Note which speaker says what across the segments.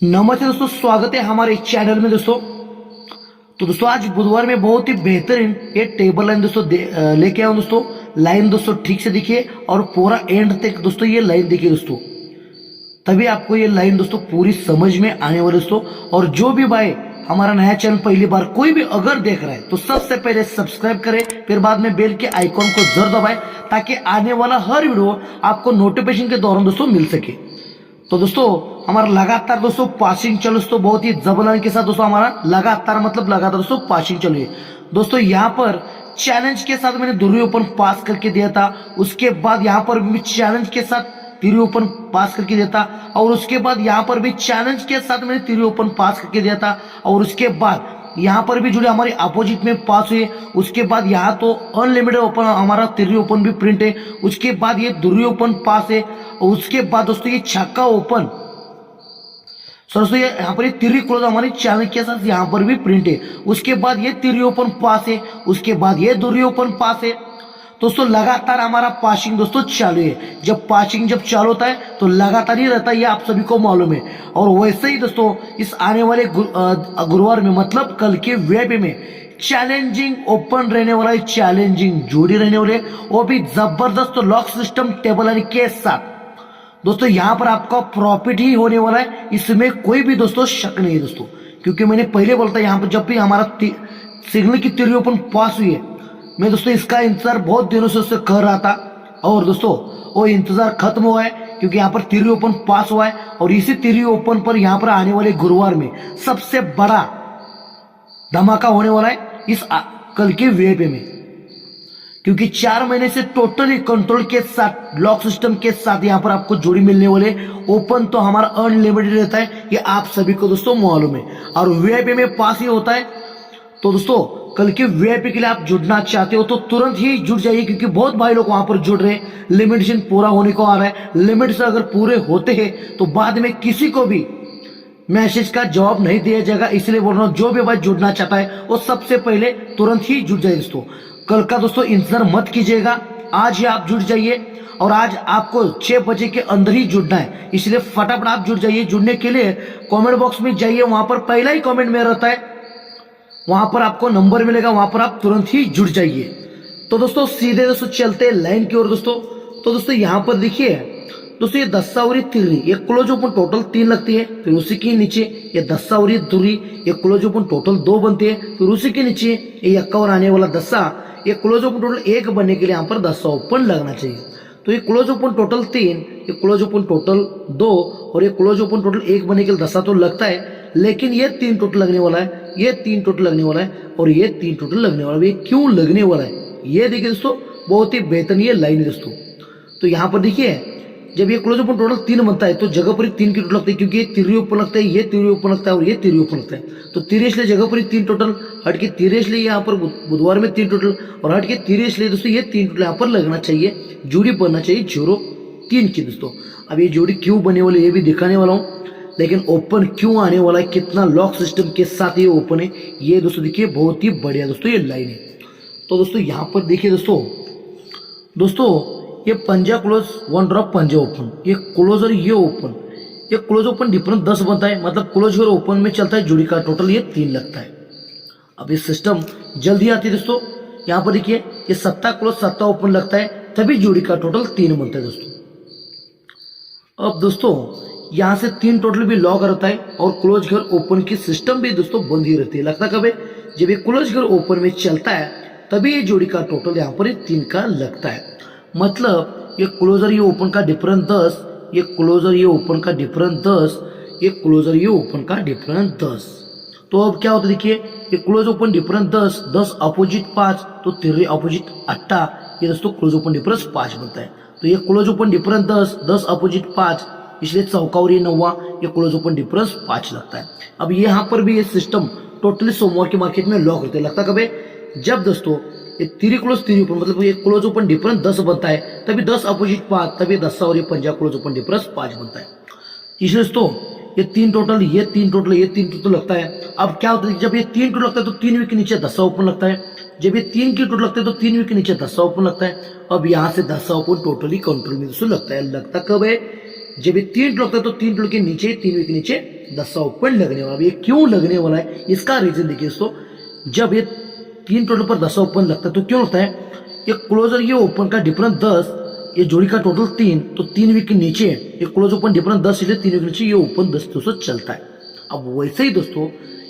Speaker 1: नमस्ते दोस्तों, स्वागत है हमारे चैनल में दोस्तों। तो दोस्तों आज बुधवार में बहुत ही बेहतरीन ये टेबल लाइन दोस्तों लेके आया हूं दोस्तों। लाइन दोस्तों ठीक से दिखिए और पूरा एंड तक दोस्तों ये लाइन देखिए दोस्तों, तभी आपको ये लाइन दोस्तों पूरी समझ में आने वाली दोस्तों। और जो भी भाई हमारा नया चैनल पहली बार कोई भी अगर देख रहा है तो सबसे पहले सब्सक्राइब करें, फिर बाद में बेल के आइकॉन को जरूर दबाएं ताकि आने वाला हर वीडियो आपको नोटिफिकेशन के दौरान दोस्तों मिल सके। तो दोस्तों हमारा लगातार दोस्तों पासिंग चलो दोस्तों, बहुत ही जबरदस्त के साथ दोस्तों हमारा लगातार दोस्तों पासिंग चलो है दोस्तों। यहाँ पर चैलेंज के साथ मैंने दूरी ओपन पास करके दिया था, उसके बाद यहाँ पर भी चैलेंज के साथ तीरी ओपन पास करके दिया था, और उसके बाद यहाँ पर भी चैलेंज के साथ मैंने तीरी ओपन पास करके दिया था, और उसके बाद यहाँ पर भी जुड़े हमारे अपोजिट में पास हुए। उसके बाद यहाँ तो अनलिमिटेड ओपन हमारा तीरी ओपन भी प्रिंट है, उसके बाद ये दूरी ओपन पास है, और उसके बाद दोस्तों ये छक्का ओपन दोस्तों ये यहाँ पर तीरी क्लोज हमारे चैनल के साथ यहाँ पर भी प्रिंट है। उसके बाद ये तीरी ओपन पास है, उसके बाद ये दूरी ओपन पास है दोस्तों। लगातार हमारा पासिंग दोस्तों चालू है। जब पासिंग चालू होता है तो लगातार ही रहता है, ये आप सभी को मालूम है। और वैसे ही दोस्तों इस आने वाले गुरुवार में मतलब कल के वीआईपी में चैलेंजिंग ओपन रहने वाला है, चैलेंजिंग जोड़ी रहने वाले, वो भी जबरदस्त लॉक सिस्टम टेबल के साथ दोस्तों। यहाँ पर आपका प्रॉफिट ही होने वाला है, इसमें कोई भी दोस्तों शक नहीं है दोस्तों। क्योंकि मैंने पहले बोलता यहाँ पर जब भी हमारा सिग्नल की तीरी ओपन पास हुई है, मैं दोस्तों इसका इंतजार बहुत दिनों से उससे कर रहा था, और दोस्तों वो इंतजार खत्म हुआ है क्योंकि यहाँ पर तीरी ओपन पास हुआ है। और इसी तीरी ओपन पर यहाँ पर आने वाले गुरुवार में सबसे बड़ा धमाका होने वाला है इस कल के वीआईपी में, क्योंकि 4 महीने से टोटली कंट्रोल के साथ लॉक सिस्टम के साथ यहाँ पर आपको जोड़ी मिलने वाले। ओपन तो हमारा अनलिमिटेड रहता है, ये आप सभी को दोस्तों मालूम है, और वीआईपी में पास ही होता है। तो दोस्तों कल के वीआईपी के लिए आप जुड़ना चाहते हो तो तुरंत ही जुड़ जाइए, क्योंकि बहुत भाई लोग वहां पर जुड़ रहे हैं। लिमिटेशन पूरा होने को आ रहा है, लिमिट से अगर पूरे होते हैं तो बाद में किसी को भी मैसेज का जवाब नहीं दिया जाएगा। इसलिए बोल रहा हूँ, जो भी भाई जुड़ना चाहता है वो सबसे पहले तुरंत ही जुड़ जाए दोस्तों। कल का दोस्तों इंतजार मत कीजिएगा, आज ही आप जुड़ जाइए, और आज आपको 6 बजे के अंदर ही जुड़ना है, इसलिए फटाफट आप जुड़ जाइए। जुड़ने के लिए कमेंट बॉक्स में जाइए, वहां पर पहला ही कमेंट में रहता है, वहां पर आपको नंबर मिलेगा, वहां पर आप तुरंत ही जुड़ जाइए। तो दोस्तों सीधे दोस्तों चलते हैं लाइन की ओर दोस्तों। तो दोस्तों यहाँ पर देखिए दोस्तों, ये 10 और 3 ये क्लोज ओपन टोटल 3 लगती है, फिर उसी के नीचे ये 10 और दूरी ये क्लोज ओपन टोटल 2 बनती है, फिर उसी के नीचे ये यक्का और आने वाला 10 ये क्लोज ओपन टोटल 1 बनने के लिए यहाँ पर 10 ओपन लगना चाहिए। तो ये क्लोज ओपन टोटल 3, ये क्लोज ओपन टोटल 2, और ये क्लोज ओपन टोटल 1 बनने के लिए 10 तो लगता है, लेकिन ये 3 टोटल लगने वाला है, ये 3 टोटल लगने वाला है, और ये 3 टोटल लगने वाला है। ये क्यों लगने वाला है ये देखिए दोस्तों, बहुत ही बेहतरीन ये लाइन है दोस्तों। तो यहाँ पर देखिए जब ये क्लोज ओपन टोटल 3 बनता है तो जगह पर ही 3 की टोटल लगती है, क्योंकि ये तीरी ओपन लगता है, ये तीरी ओपन लगता है, और ये तीरी ओपन लगता है। तो तीरी इसलिए जगह पर ही 3 टोटल, हट के तीरी इसलिए यहाँ पर बुधवार में 3 टोटल, और हट के तीरी इसलिए दोस्तों ये 3 टोटल यहाँ पर लगना चाहिए। जोड़ी बनना चाहिए 0-3 की दोस्तों। अब ये जोड़ी क्यों बने वाली ये भी दिखाने वाला हूँ, लेकिन ओपन क्यों आने वाला है, कितना लॉक सिस्टम के साथ ये ओपन है, ये दोस्तों देखिए बहुत ही बढ़िया दोस्तों ये लाइन है। तो दोस्तों यहाँ पर देखिए दोस्तों ये पंजा क्लोज 1 ड्रॉप पंजा ओपन, ये क्लोज और ये क्लोज ओपन डिफरेंस 10 बनता है, मतलब क्लोज और ओपन में चलता है जोड़ी का टोटल ये 3 लगता है। अब ये सिस्टम जल्दी आती है दोस्तों। यहाँ पर देखिए ये 7 क्लोज 7 ओपन लगता है, तभी जोड़ी का टोटल 3 बनता है दोस्तों। अब दोस्तों यहाँ से 3 टोटल भी लॉक रहता है, और क्लोज घर ओपन की सिस्टम भी दोस्तों बंद ही रहती है। लगता कब है, जब ये क्लोज घर ओपन में चलता है तभी ये जोड़ी का टोटल यहाँ पर 3 का लगता है। मतलब ये क्लोजर ये ओपन का डिफरेंस 10, ये क्लोजर ये ओपन का डिफरेंस 10, ये क्लोजर ये ओपन का डिफरेंस 10। तो अब क्या होता है देखिए, ये क्लोज ओपन डिफरेंस 10 अपोजिट 5, तो तीरी अपोजिट 8, ये दोस्तों क्लोज ओपन डिफरेंस 5 बनता है। तो ये क्लोज ओपन डिफरेंस 10 अपोजिट 5, इसलिए 4 और ये 9 ये क्लोज ओपन डिफरेंस 5 लगता है। अब यहाँ पर भी ये सिस्टम टोटली सोमवार के मार्केट में लॉक रहते हैं। लगता कब है, जब दोस्तों ये तीरी ओपन मतलब ये क्लोज ओपन डिफरेंस 10 बनता है, तभी 10 अपोजिट 5, तभी 10 और ये पंजा क्लोज ओपन डिफरेंस 5 बनता है। इसलिए दोस्तों ये 3 टोटल ये 3 टोटल ये 3 टोटल लगता है। अब क्या होता है, जब ये 3 टोटल लगता है तो 3 वीक के नीचे 10 ओपन लगता है, जब ये 3 की टोटल लगता है तो 3 वीक के नीचे 10 ओपन लगता है। अब यहाँ से 10 ओपन टोटली कंट्रोल में दोस्तों लगता है। लगता कब है, जब ये 3 लगता है तो 3 के नीचे 3 वीक के नीचे दसा ओपन लगने वाला। ये क्यों लगने वाला है इसका रीजन देखिए दोस्तों, जब ये 3 टोटल पर दसा ओपन लगता है तो क्यों लगता है, ये क्लोजर ये ओपन का डिफरेंस 10, ये जोड़ी का टोटल 3, तो 3 वीक के नीचे ये क्लोज ओपन डिफरेंस 10, इसलिए 3 वीक के नीचे ये ओपन 10 दोस्तों चलता है। अब वैसे ही दोस्तों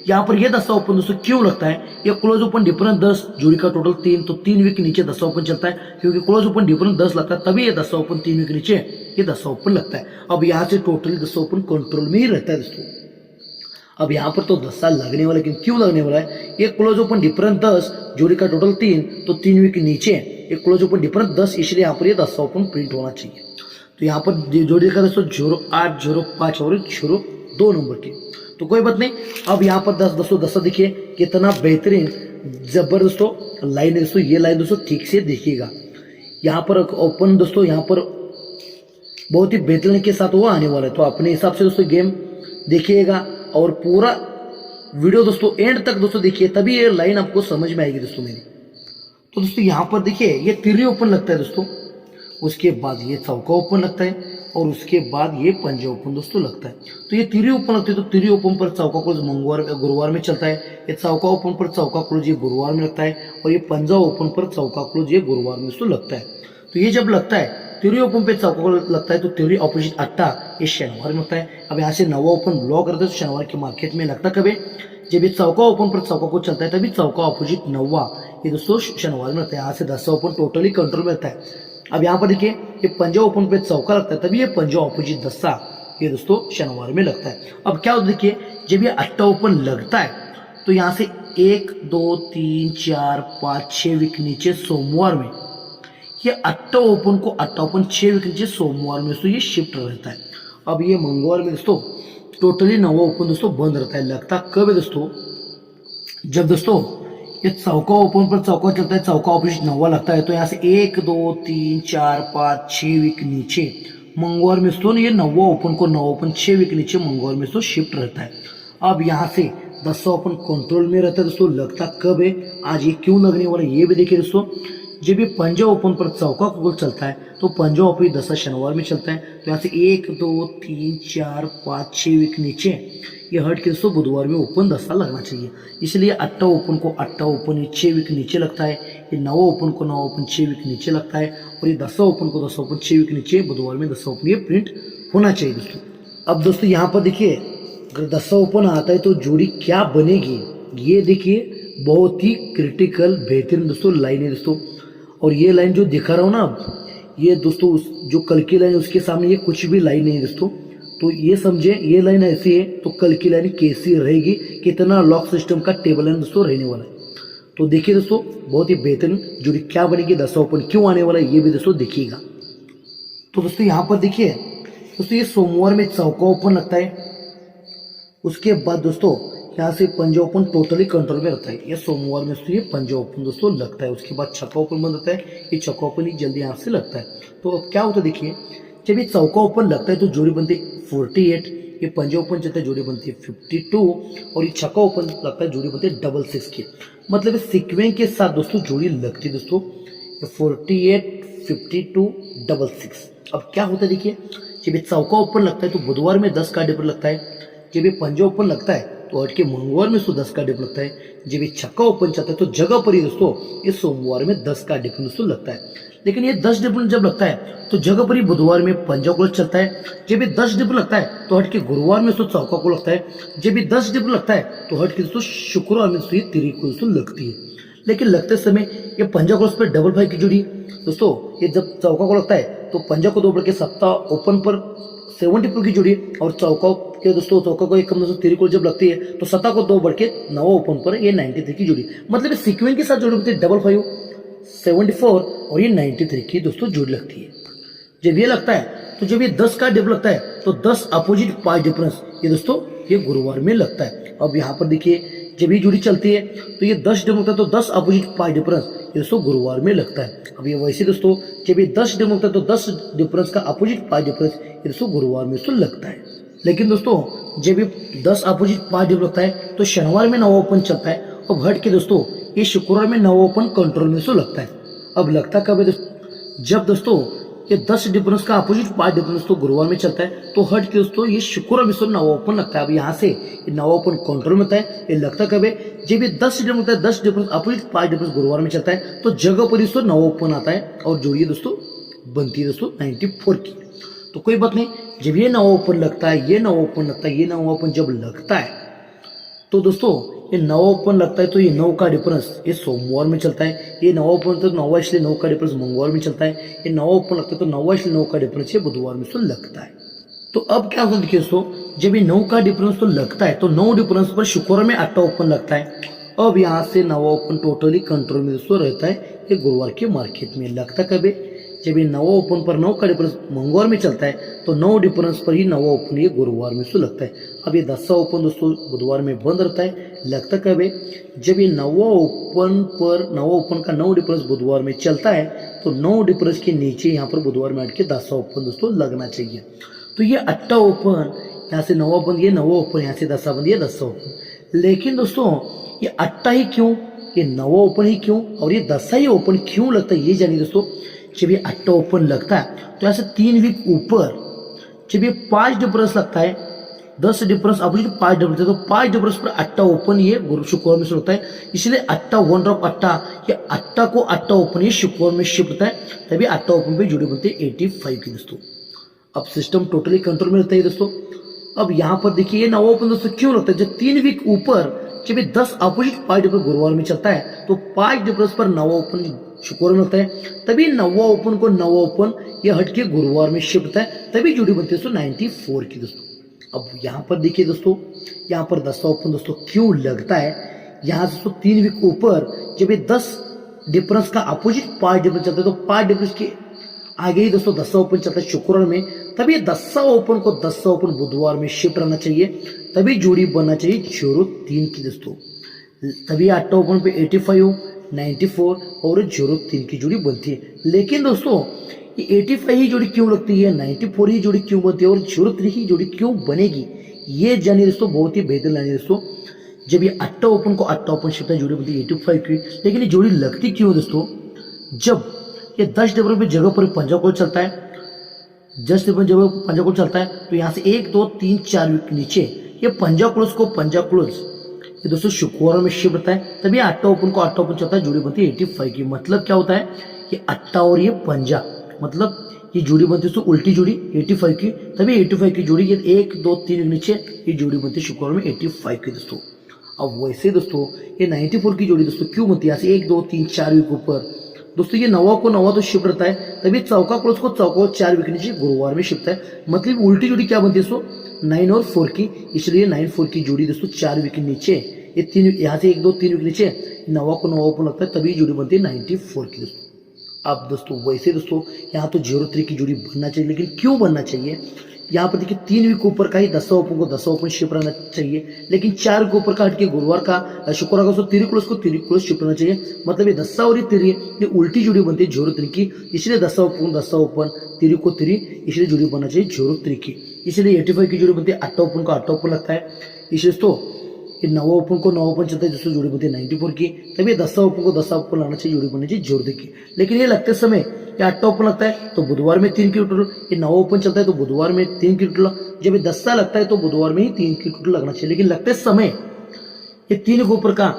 Speaker 1: यहाँ पर ये दसा ओपन दोस्तों क्यों लगता है, ये क्लोज ओपन डिफरेंस 10, जोड़ी का टोटल 3, तो 3 वीक के नीचे दसा ओपन चलता है, क्योंकि क्लोज ओपन डिफरेंस 10 लगता है तभी ये दसा ओपन 3 वीक के नीचे ये दसा ओपन लगता है। अब यहाँ से टोटली दसा ओपन कंट्रोल में ही रहता है दोस्तों। अब यहाँ पर तो दसा लगने वाला, लेकिन क्यों लगने वाला है, ये क्लोज ओपन डिफरेंस 10, जोड़ी का टोटल 3, तो 3 वीक के नीचे ये क्लोज ओपन डिफरेंस 10, इसलिए यहाँ पर ये दसा ओपन प्रिंट होना चाहिए। तो यहाँ पर जोड़ी का दोस्तों 08, 05 और 02 नंबर के, तो कोई बात नहीं। अब यहाँ पर 10 दोस्तों दसा देखिए कितना बेहतरीन जबरदस्तों लाइन है दोस्तों। ये लाइन दोस्तों ठीक से देखिएगा, यहाँ पर ओपन दोस्तों यहाँ पर बहुत ही बेहतरीन के साथ वो आने वाला है। तो अपने हिसाब से दोस्तों गेम देखिएगा और पूरा वीडियो दोस्तों एंड तक दोस्तों देखिए, तभी ये लाइन आपको समझ में आएगी दोस्तों मेरी। तो दोस्तों यहाँ पर देखिए ये तिरी ओपन लगता है दोस्तों, उसके बाद ये चौका ओपन लगता है और उसके बाद ये पंजा ओपन दोस्तों लगता है। तो ये तिरी ओपन लगती है, तो तिरी ओपन पर चौका क्लोज गुरुवार में चलता है, ये चौका ओपन पर चौका क्लोज ये गुरुवार में लगता है, और ये पंजा ओपन पर चौका क्लोज ये गुरुवार में दोस्तों लगता है। तो ये जब लगता है तिरी ओपन पे चौका क्लोज लगता है, तो तिरी ऑपोजिट अट्टा ये शनिवार में लगता है। अब यहाँ से नवा ओपन ब्लॉक करते हैं तो शनिवार के मार्केट में लगता कभी, जब ये चौका ओपन पर चौका को चलता है तभी चौका ऑपोजिट नवा ये दोस्तों शनिवार में लगता है। यहाँ से दसा ओपन टोटली कंट्रोल में रहता है। अब यहाँ पर देखिए ये पंजा ओपन पे चौका लगता है, तभी ये पंजा ऑपोजिट दसा ये दोस्तों शनिवार में लगता है। अब क्या होता है देखिए, जब ये अट्टा ओपन लगता है तो यहाँ से 1, 2, 3, 4, 5, 6 वीक नीचे सोमवार में ये अट्टा ओपन को अट्टा ओपन 6 वीक नीचे सोमवार में दोस्तों ये शिफ्ट रहता है। अब ये मंगलवार में दोस्तों टोटली नवा ओपन दोस्तों बंद रहता है। लगता कब है दोस्तों, जब दोस्तों ये चौका ओपन पर चौका चलता है, चौका ऑपोजिट नवा लगता है, तो यहाँ से 1, 2, 3, 4, 5, 6 वीक नीचे मंगलवार में दोस्तों ये नवा ओपन को नवा ओपन 6 वीक नीचे मंगलवार में दोस्तों शिफ्ट रहता है। अब यहाँ से दसा ओपन कंट्रोल में रहता है दोस्तों। लगता कब है, आज ये क्यों लगने वाला है ये भी देखिए दोस्तों। जब ये पंजा ओपन पर चौका गोल चलता है तो पंजा ओपन दसा शनिवार में चलता है, तो यहाँ से 1, 2, 3, 4, 5, 6 वीक नीचे ये हट के दोस्तों बुधवार में ओपन दसा लगना चाहिए। इसलिए अट्टा ओपन को अट्टा ओपन ये 6 वीक नीचे लगता है, ये नवा ओपन को नवा ओपन 6 वीक नीचे लगता है, और ये दसा ओपन को दसा ओपन 6 वीक नीचे बुधवार में दसा ओपन ये प्रिंट होना चाहिए दोस्तों। अब दोस्तों यहाँ पर देखिए अगर दसा ओपन आता है तो जोड़ी क्या बनेगी, ये देखिए बहुत ही क्रिटिकल बेहतरीन दोस्तों लाइन है दोस्तों। और ये लाइन जो दिखा रहा हूँ ना अब, ये दोस्तों जो कल की लाइन उसके सामने ये कुछ भी लाइन नहीं है दोस्तों। तो ये समझे ये लाइन ऐसी है तो कल की लाइन कैसी रहेगी, कितना लॉक सिस्टम का टेबल लाइन दोस्तों रहने वाला है। तो देखिए दोस्तों बहुत ही बेहतरीन जोड़ी क्या बनेगी, दसा ओपन क्यों आने वाला है ये भी दोस्तों देखिएगा। तो दोस्तों यहाँ पर देखिए दोस्तों ये सोमवार में चौका ओपन लगता है, उसके बाद दोस्तों यहाँ से पंजा ओपन टोटली कंट्रोल में रहता है। ये सोमवार में ये पंजा ओपन दोस्तों लगता है, उसके बाद छक्का ओपन बंद होता है, ये छक्का ओपन ही जल्दी यहाँ से लगता है। तो अब क्या होता है देखिए, जब ये चौका ओपन लगता है तो जोड़ी बनती है 48, ये पंजा ओपन चलता है जोड़ी बनती है 52, और ये छक्का ओपन लगता है जोड़ी बनती है 66 की। मतलब सीक्वेंस के साथ दोस्तों जोड़ी लगती है दोस्तों 48, 52, 66। अब क्या होता है देखिए, जब ये चौका ओपन लगता है तो बुधवार में 10 का डिफरेंस लगता है, जब ये पंजा ओपन लगता है तो हट के मंगलवार में 10 का डिफरेंस लगता है, जब ये छक्का ओपन चलता है तो जगह पर ही दोस्तों ये सोमवार में 10 का डिफरेंस दोस्तों लगता है। लेकिन ये 10 डिफरेंस जब लगता है तो जगह पर ही बुधवार में पंजा को चलता है, जब ये 10 डिफरेंस लगता है तो हट के गुरुवार में दोस्तों चौका को लगता है, जब ये 10 डिफरेंस लगता है तो हट के दोस्तों शुक्रवार में दोस्तों ये तिरी को दोस्तों लगती है। लेकिन लगते समय ये पंजा क्रॉस पर डबल 5 की जोड़ी दोस्तों, ये जब चौका को लगता है तो पंजा को 2 बढ़ के सत्ता ओपन पर 74 की जोड़ी, और चौका के दोस्तों चौका को एक कम दोस्तों तिरी को जब लगती है तो सत्ता को 2 बढ़ के नवा ओपन पर ये 93 की जोड़ी। मतलब सीक्वेंस के साथ जोड़ी बनती है 55, 74 और ये 93 की दोस्तों जोड़ी लगती है। जब ये लगता है तो जब ये 10 का डिफरेंस लगता है तो 10 अपोजिट 5 डिफरेंस ये दोस्तों ये गुरुवार में लगता है। अब यहाँ पर देखिए जब ये जोड़ी चलती है तो ये 10 डिफरेंस होता है तो 10 अपोजिट 5 डिफरेंस ये दोस्तों गुरुवार में लगता है। अब ये वैसे दोस्तों जब ये 10 डिफरेंस होता है तो 10 डिफरेंस का अपोजिट 5 डिफरेंस ये दोस्तों गुरुवार में दोस्तों लगता है। लेकिन दोस्तों जब ये 10 अपोजिट 5 डिफरेंस लगता है तो शनिवार में नवा ओपन चलता है, और हट के दोस्तों ये शुक्रवार में नवा ओपन कंट्रोल में दोस्तों लगता है। अब लगता कब है दोस्तों, जब दोस्तों ये 10 डिफरेंस का अपोजिट 5 डिफरेंस तो गुरुवार में चलता है, तो हट के दोस्तों ये शुक्रवार में नवा ओपन लगता है। अब यहाँ से ये नवा ओपन कंट्रोल में होता है, ये लगता कब है जब ये 10 डिफरेंस होता है, 10 डिफरेंस अपोजिट 5 डिफरेंस गुरुवार में चलता है, तो जगह पर दोस्तों नवा ओपन आता है और जो ये दोस्तों बनती है दोस्तों 94 की। तो कोई बात नहीं, जब ये नवा ओपन लगता है, ये नवा ओपन लगता है, ये नवा ओपन जब लगता है तो दोस्तों ये नवा ओपन लगता है, तो ये 9 का डिफरेंस ये सोमवार में चलता है। ये नवा ओपन तो 9 इसलिए 9 का डिफरेंस मंगलवार में चलता है। ये नवा ओपन लगता है तो 9 इसलिए 9 का डिफरेंस ये बुधवार में तो लगता है। तो अब क्या होता है देखिए दोस्तों, जब ये 9 का डिफरेंस तो लगता है तो 9 डिफरेंस पर शुक्रवार में 8 ओपन लगता है। अब यहाँ से नवा ओपन टोटली कंट्रोल में दोस्तों रहता है, ये गुरुवार के मार्केट में लगता कब है जब ये नवा ओपन पर 9 का डिफरेंस मंगलवार में चलता है, तो 9 डिफरेंस पर ही नवा ओपन ये गुरुवार में तो लगता है। अब ये 10 ओपन दोस्तों बुधवार में बंद रहता है, लगता कब है जब ये नवा ओपन का 9 डिफरेंस बुधवार में चलता है, तो 9 डिफरेंस के नीचे यहाँ पर बुधवार में हट के 10 ओपन दोस्तों लगना चाहिए। तो ये 8 ओपन यहाँ से 9 बंद, ये 9 ओपन यहाँ से 10 बंद, ये 10 ओपन। लेकिन दोस्तों ये 8 ही क्यों, ये 9 ओपन ही क्यों और ये 10 ही ओपन क्यों लगता है, ये जानिए दोस्तों। जब ये 8 ओपन लगता है तो यहाँ से 3 वीक ऊपर जब ये 5 डिफरेंस लगता है, 10 डिफरेंस अपोजिट 5 डिफरेंस है, तो 5 डिफरेंस पर 8 ओपन ये शुक्रवार में होता है। इसलिए 8 1 ड्रॉप 8 ये 8 को 8 ओपन ये शुक्रवार में शिफ्ट होता है, तभी 8 ओपन पे जोड़ी बनती है 85 की दोस्तों। अब सिस्टम टोटली कंट्रोल में रहता है दोस्तों। अब यहाँ पर देखिए ये नवा ओपन दोस्तों क्यों लगता है, जब 3 वीक ऊपर जब ये 10 अपोजिट 5 डिफरेंस गुरुवार में चलता है, तो 5 डिफरेंस पर नवा ओपन शुक्रवार में होता है, तभी नवा ओपन को नवा ओपन ये हट के गुरुवार में शिफ्ट होता है, तभी जोड़ी बनती है दोस्तों 94 की दोस्तों। अब यहाँ पर देखिए दोस्तों, यहाँ पर 10 ओपन दोस्तों क्यों लगता है, यहाँ से दोस्तों 3 वीक ऊपर जब ये 10 डिफरेंस का अपोजिट 5 डिफरेंस चलता है, तो 5 डिफरेंस के आगे ही दोस्तों 10 ओपन चलता है शुक्रवार में, तभी 10 ओपन को 10 ओपन बुधवार में शिफ्ट रहना चाहिए, तभी जोड़ी बनना चाहिए 03 की दोस्तों। तभी 8 ओपन पे 85 94 और 03 की जोड़ी बनती है। लेकिन दोस्तों ये 85 ही जोड़ी क्यों लगती है, 94 ही जोड़ी क्यों बनती है और 03 ही जोड़ी क्यों बनेगी, ये जानिए दोस्तों, बहुत ही बेहतर जानिए दोस्तों। जब ये 8 ओपन को 8 ओपन शिफ्ट है, जोड़ी बनती है 85 की, लेकिन ये जोड़ी लगती क्यों दोस्तों, जब ये 10 डिफरेंस पे जगह पर पंजा क्लोज चलता है, 10 डिफरेंस जगह पंजा क्लोज चलता है, तो यहाँ से 1 2 3 4 वीक नीचे ये पंजा क्लोज ये दोस्तों शुक्रवार में शिफ्ट होता है, तभी 8 ओपन को 8 ओपन चलता है, जोड़ी बनती है 85 की। मतलब क्या होता है, ये 8 और ये पंजा, मतलब ये जोड़ी बनती है दोस्तों उल्टी जोड़ी 85 की, तभी 85 की जोड़ी ये 1 2 3 नीचे ये जोड़ी बनती है शुक्रवार में 85 की दोस्तों। अब वैसे दोस्तों ये 94 की जोड़ी दोस्तों क्यों बनती है, यहाँ से 1 2 3 4 वीक ऊपर दोस्तों ये नवा को नवा तो शिफ्ट रहता है, तभी चौका क्लोज को चौका 4 वीक नीचे गुरुवार में शिफ्ट है। मतलब उल्टी जोड़ी क्या बनती है दोस्तों 9 और 4 की, इसलिए 9 4 की जोड़ी दोस्तों 4 वीक नीचे ये 3 यहाँ से 1 2 3 वीक नीचे नवा को नवा ओपन लगता है, तभी जोड़ी बनती है 94 की दोस्तों। अब दोस्तों वैसे दोस्तों यहाँ तो 03 की जोड़ी बनना चाहिए, लेकिन क्यों बनना चाहिए, यहाँ पर देखिए 3 वीक ऊपर का ही 10 ओपन को 10 ओपन शिफ्ट रहना चाहिए, लेकिन 4 के ऊपर का हटके गुरुवार का शुक्रवार का 3 क्लोज शिफ्ट होना चाहिए। मतलब ये 10 और 3 ये उल्टी जोड़ी बनती है 03 की, इसलिए 10 ओपन 3 को 3 इसलिए जोड़ी बनना चाहिए 03 की। इसलिए 85 की जोड़ी बनती है, 8 ओपन को 8 ओपन लगता है, इसलिए दोस्तों ये 9 ओपन को 9 ओपन चलता है, जिससे जोड़ी बनती है 94 की, तभी 10 ओपन को 10 ओपन लगना चाहिए, जोड़ी बननी चाहिए 03 की। लेकिन ये लगते समय ये 8 ओपन लगता है तो बुधवार में 3 की टोटल, ये 9 ओपन चलता है तो बुधवार में 3 की टोटल, जब ये 10 लगता है तो बुधवार में ही 3 की टोटल लगना चाहिए। लेकिन लगते समय ये 3 के ऊपर का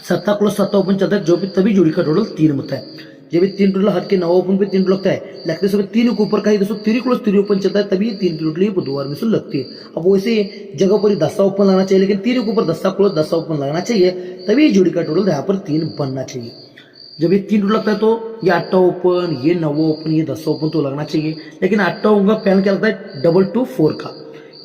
Speaker 1: 7 ओपन चलता है, जो भी तभी जोड़ी का टोटल 3 होता है। जब ये 3 टोटल हट के 9 ओपन पे 3 लगता है, लगते समय 3 के ऊपर का ही दोस्तों 3 ओपन चलता है, तभी 3 की टोटल बुधवार में से लगती है। अब वैसे जगह पर 10 ओपन लगना चाहिए, लेकिन 3 के ऊपर 10 ओपन लगना चाहिए, तभी जोड़ी का टोटल यहाँ पर 3 बनना चाहिए। जब ये 3 लगता है तो ये 8 ओपन, ये 9 ओपन, ये 10 ओपन तो लगना चाहिए। लेकिन 8 ओपन का पैनल क्या लगता है 2 2 4 का,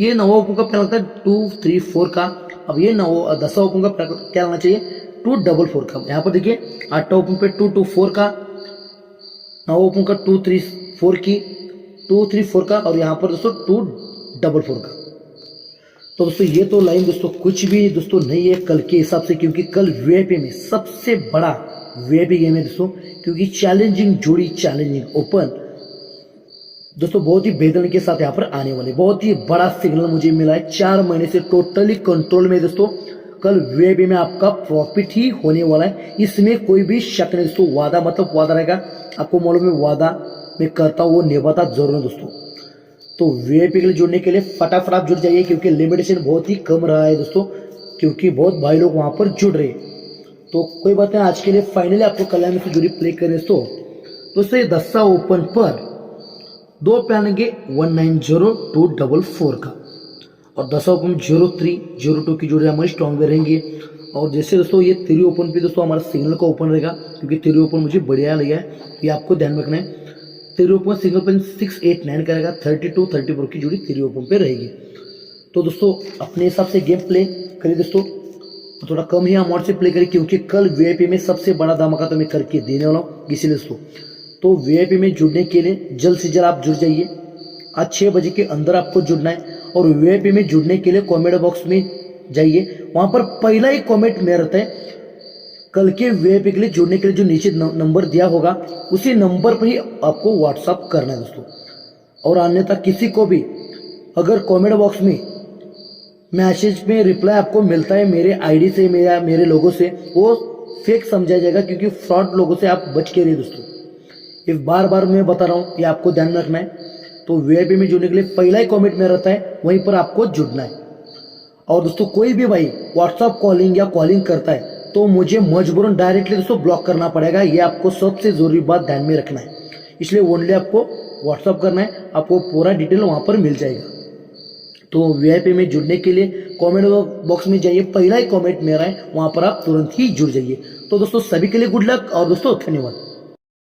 Speaker 1: ये 9 ओपन का पैनल लगता है 2 3 4 का। अब ये 10 ओपन का क्या लगना चाहिए 2 4 4 का। यहाँ पर देखिए 8 ओपन पे 2 2 4 का, 9 ओपन का 2 3 4 की, 2 3 4 का, और यहाँ पर दोस्तों 2 4 4 का। तो दोस्तों ये तो लाइन दोस्तों कुछ भी दोस्तों नहीं है कल के हिसाब से, क्योंकि कल वीआईपी में सबसे बड़ा वीआईपी गेम है दोस्तों, क्योंकि चैलेंजिंग जोड़ी, चैलेंजिंग ओपन दोस्तों बहुत ही बेहतरीन के साथ यहाँ पर आने वाले, बहुत ही बड़ा सिग्नल मुझे मिला है। 4 महीने से टोटली कंट्रोल में दोस्तों, कल वीआईपी में आपका प्रॉफिट ही होने वाला है, इसमें कोई भी शक नहीं दोस्तों। वादा मतलब वादा रहेगा, आपको मालूम है वादा मैं करता हूँ वो निभाता जरूर है दोस्तों। तो वीआईपी के लिए जुड़ने के लिए फटाफट आप जुड़ जाइए, क्योंकि लिमिटेशन बहुत ही कम रहा है दोस्तों, क्योंकि बहुत भाई लोग वहाँ पर जुड़ रहे हैं। तो कोई बात नहीं, आज के लिए फाइनली आपको कल्याण से जुड़ी प्ले करें दोस्तों ये दस्ता ओपन पर 2 पे आएंगे 190244 का, और 10 ओपन 0302 की जोड़ी हमारी स्ट्रॉन्ग में रहेंगे। और जैसे दोस्तों ये 3 ओपन पे दोस्तों हमारा सिग्नल का ओपन रहेगा, क्योंकि 3 ओपन मुझे बढ़िया लगा है, ये आपको ध्यान रखना है। 3 ओपन सिंगल पेन 689 करेगा, 32-34 की जोड़ी 3 ओपन पे रहेगी। तो दोस्तों अपने हिसाब से गेम प्ले करिए दोस्तों, थोड़ा कम ही अमाउंट से प्ले करिए, क्योंकि कल वीआईपी में सबसे बड़ा धमाका तो मैं करके देने वाला हूँ, इसीलिए दोस्तों तो वीआईपी में जुड़ने के लिए जल्द से जल्द आप जुड़ जाइए। आज 6 बजे के अंदर आपको जुड़ना है, और वीआईपी में जुड़ने के लिए कमेंट बॉक्स में जाइए, वहां पर पहला ही कमेंट में रहता है कल के वीआईपी के लिए जुड़ने के लिए जो नीचे नंबर दिया होगा उसी नंबर पर ही आपको व्हाट्सअप करना है दोस्तों। और अन्यथा किसी को भी अगर कमेंट बॉक्स में मैसेज में रिप्लाई आपको मिलता है मेरे आईडी से, मेरे लोगों से, वो फेक समझा जाएगा, क्योंकि फ्रॉड लोगों से आप बच के रहिए दोस्तों। ये बार बार मैं बता रहा हूँ, ये आपको ध्यान रखना है। तो वीआईपी में जुड़ने के लिए पहला ही कमेंट में रहता है, वहीं पर आपको जुड़ना है। और दोस्तों कोई भी भाई व्हाट्सअप कॉलिंग या कॉलिंग करता है तो मुझे मजबूरन डायरेक्टली दोस्तों ब्लॉक करना पड़ेगा, ये आपको सबसे जरूरी बात ध्यान में रखना है। इसलिए ओनली आपको व्हाट्सअप करना है, आपको पूरा डिटेल वहां पर मिल जाएगा। तो वीआईपी में जुड़ने के लिए कमेंट बॉक्स में जाइए, पहला ही कमेंट मेरा है, वहां पर आप तुरंत ही जुड़ जाइए। तो दोस्तों सभी के लिए गुड लक, और दोस्तों धन्यवाद।